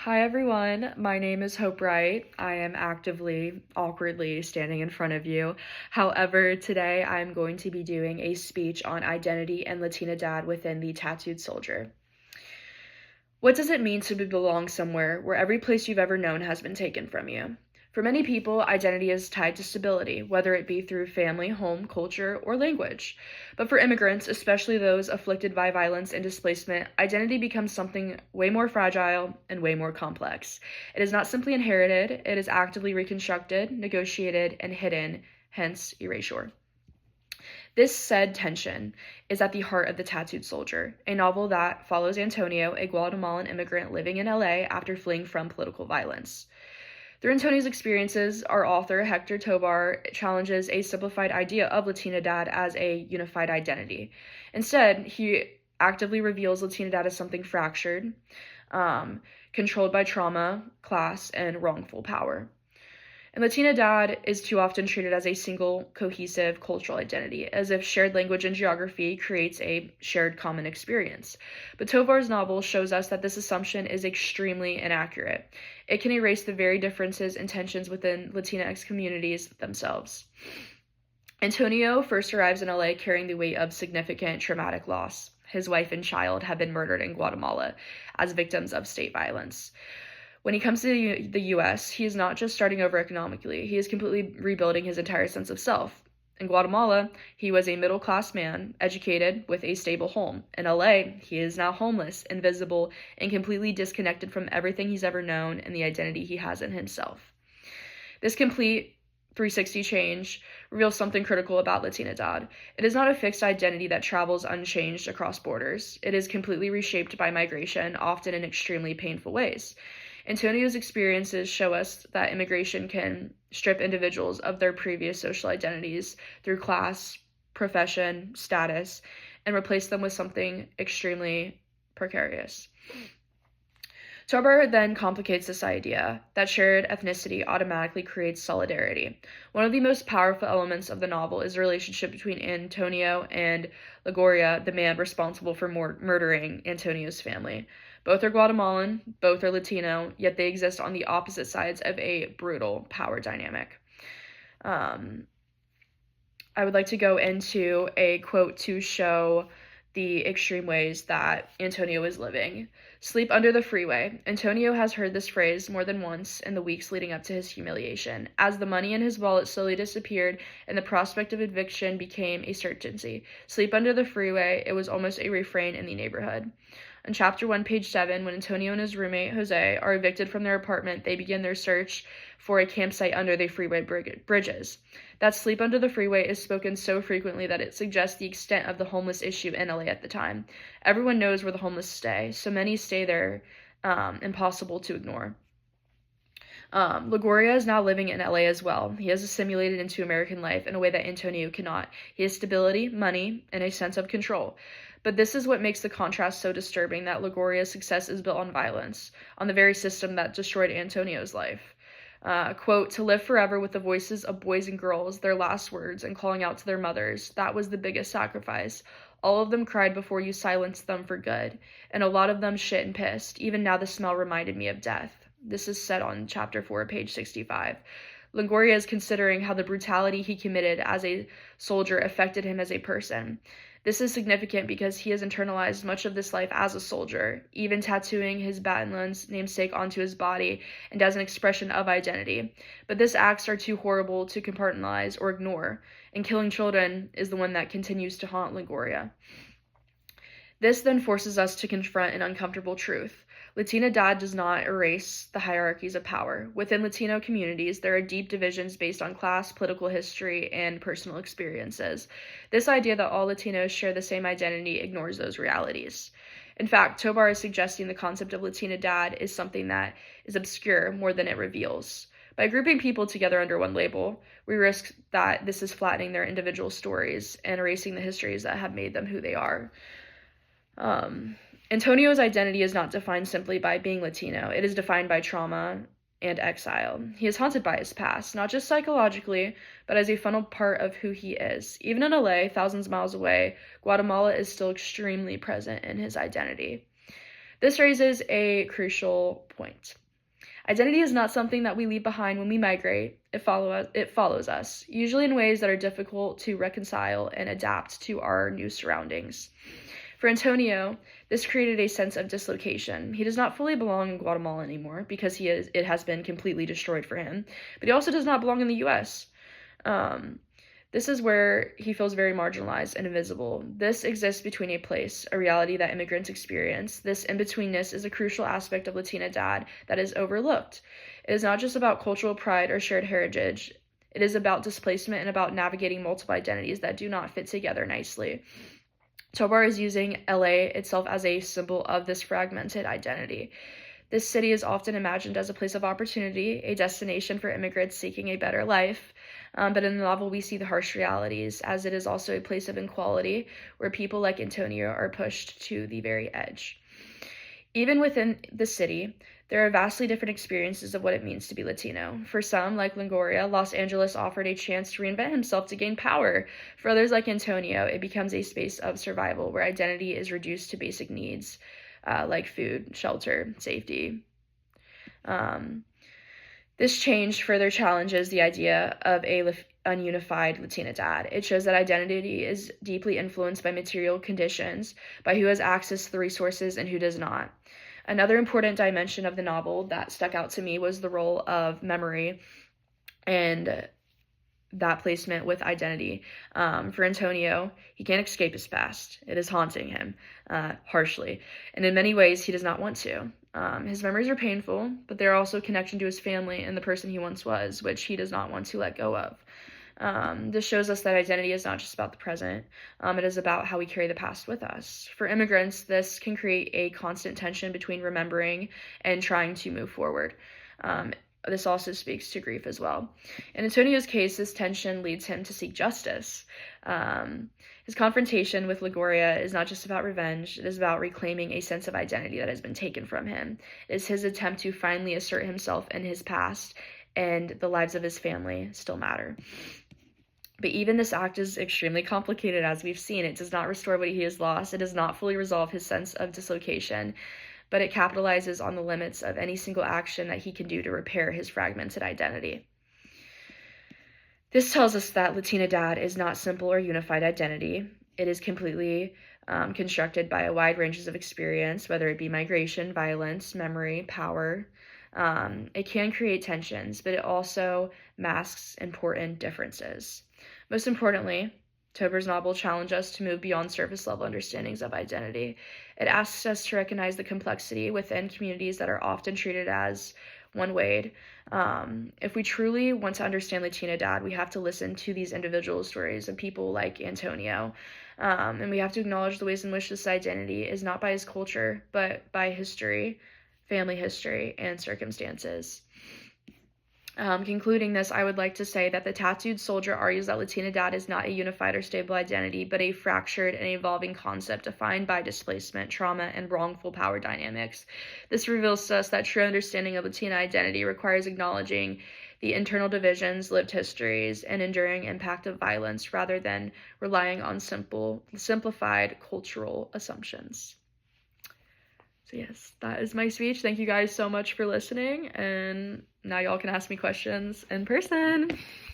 Hi everyone, my name is Hope Wright. I am actively, awkwardly standing in front of you. However, today I'm going to be doing a speech on identity and Latina dad within the Tattooed Soldier. What does it mean to belong somewhere where every place you've ever known has been taken from you? For many people, identity is tied to stability, whether it be through family, home, culture, or language. But for immigrants, especially those afflicted by violence and displacement, identity becomes something way more fragile and way more complex. It is not simply inherited, it is actively reconstructed, negotiated, and hidden, hence erasure. This said tension is at the heart of The Tattooed Soldier, a novel that follows Antonio, a Guatemalan immigrant living in LA after fleeing from political violence. Through Antonio's experiences, our author, Hector Tobar, challenges a simplified idea of Latina dad as a unified identity. Instead, he actively reveals Latina dad as something fractured, controlled by trauma, class, and wrongful power. And Latina dad is too often treated as a single, cohesive cultural identity, as if shared language and geography creates a shared common experience. But Tovar's novel shows us that this assumption is extremely inaccurate. It can erase the very differences and tensions within Latinx communities themselves. Antonio first arrives in LA carrying the weight of significant traumatic loss. His wife and child have been murdered in Guatemala as victims of state violence. When he comes to the US, he is not just starting over economically, he is completely rebuilding his entire sense of self. In Guatemala, he was a middle-class man, educated, with a stable home. In LA, he is now homeless, invisible, and completely disconnected from everything he's ever known and the identity he has in himself. This complete 360 change reveals something critical about Latina dad. It is not a fixed identity that travels unchanged across borders. It is completely reshaped by migration, often in extremely painful ways. Antonio's experiences show us that immigration can strip individuals of their previous social identities through class, profession, status, and replace them with something extremely precarious. Tobar then complicates this idea that shared ethnicity automatically creates solidarity. One of the most powerful elements of the novel is the relationship between Antonio and Lagoria, the man responsible for murdering Antonio's family. Both are Guatemalan, both are Latino, yet they exist on the opposite sides of a brutal power dynamic. I would like to go into a quote to show the extreme ways that Antonio is living. Sleep under the freeway. Antonio has heard this phrase more than once in the weeks leading up to his humiliation. As the money in his wallet slowly disappeared and the prospect of eviction became a certainty. Sleep under the freeway, it was almost a refrain in the neighborhood. On chapter 1, page 7, when Antonio and his roommate, Jose, are evicted from their apartment, they begin their search for a campsite under the freeway bridges. That sleep under the freeway is spoken so frequently that it suggests the extent of the homeless issue in LA at the time. Everyone knows where the homeless stay, so many stay there, impossible to ignore. Lagoria is now living in LA as well. He has assimilated into American life in a way that Antonio cannot. He has stability, money, and a sense of control. But this is what makes the contrast so disturbing, that Lagoria's success is built on violence, on the very system that destroyed Antonio's life. Quote, to live forever with the voices of boys and girls, their last words, and calling out to their mothers, that was the biggest sacrifice. All of them cried before you silenced them for good, and a lot of them shit and pissed. Even now the smell reminded me of death. This is said on chapter 4, page 65. Longoria is considering how the brutality he committed as a soldier affected him as a person. This is significant because he has internalized much of this life as a soldier, even tattooing his Battalions namesake onto his body and as an expression of identity. But these acts are too horrible to compartmentalize or ignore, and killing children is the one that continues to haunt Longoria. This then forces us to confront an uncomfortable truth. Latina dad does not erase the hierarchies of power. Within Latino communities, there are deep divisions based on class, political history, and personal experiences. This idea that all Latinos share the same identity ignores those realities. In fact, Tobar is suggesting the concept of Latina dad is something that is obscure more than it reveals. By grouping people together under one label, we risk that this is flattening their individual stories and erasing the histories that have made them who they are. Antonio's identity is not defined simply by being Latino. It is defined by trauma and exile. He is haunted by his past, not just psychologically, but as a fundamental part of who he is. Even in LA, thousands of miles away, Guatemala is still extremely present in his identity. This raises a crucial point. Identity is not something that we leave behind when we migrate. It follows us, usually in ways that are difficult to reconcile and adapt to our new surroundings. For Antonio, this created a sense of dislocation. He does not fully belong in Guatemala anymore because it has been completely destroyed for him, but he also does not belong in the U.S. This is where he feels very marginalized and invisible. This exists between a reality that immigrants experience. This in-betweenness is a crucial aspect of Latina Dad that is overlooked. It is not just about cultural pride or shared heritage. It is about displacement and about navigating multiple identities that do not fit together nicely. Tobar is using LA itself as a symbol of this fragmented identity. This city is often imagined as a place of opportunity, a destination for immigrants seeking a better life. But in the novel, we see the harsh realities, as it is also a place of inequality, where people like Antonio are pushed to the very edge. Even within the city, there are vastly different experiences of what it means to be Latino. For some, like Longoria, Los Angeles offered a chance to reinvent himself to gain power. For others, like Antonio, it becomes a space of survival, where identity is reduced to basic needs, like food, shelter, safety. This change further challenges the idea of a ununified Latina dad. It shows that identity is deeply influenced by material conditions, by who has access to the resources and who does not. Another important dimension of the novel that stuck out to me was the role of memory and that placement with identity. For Antonio, he can't escape his past. It is haunting him harshly, and in many ways, he does not want to. His memories are painful, but they're also a connection to his family and the person he once was, which he does not want to let go of. This shows us that identity is not just about the present. It is about how we carry the past with us. For immigrants, this can create a constant tension between remembering and trying to move forward. This also speaks to grief as well. In Antonio's case, this tension leads him to seek justice. His confrontation with Longoria is not just about revenge, it is about reclaiming a sense of identity that has been taken from him. It is his attempt to finally assert himself in his past, and the lives of his family still matter. But even this act is extremely complicated, as we've seen. It does not restore what he has lost. It does not fully resolve his sense of dislocation, but it capitalizes on the limits of any single action that he can do to repair his fragmented identity. This tells us that Latina Dad is not simple or unified identity. It is completely constructed by a wide ranges of experience, whether it be migration, violence, memory, power. It can create tensions, but it also masks important differences. Most importantly, Tober's novel challenged us to move beyond surface-level understandings of identity. It asks us to recognize the complexity within communities that are often treated as one-wayed. If we truly want to understand Latina Dad, we have to listen to these individual stories of people like Antonio. And we have to acknowledge the ways in which this identity is not by his culture, but by history, family history, and circumstances. Concluding this, I would like to say that the Tattooed Soldier argues that Latina Dad is not a unified or stable identity, but a fractured and evolving concept defined by displacement, trauma, and wrongful power dynamics. This reveals to us that true understanding of Latina identity requires acknowledging the internal divisions, lived histories, and enduring impact of violence rather than relying on simplified cultural assumptions. So yes, that is my speech. Thank you guys so much for listening, and now y'all can ask me questions in person.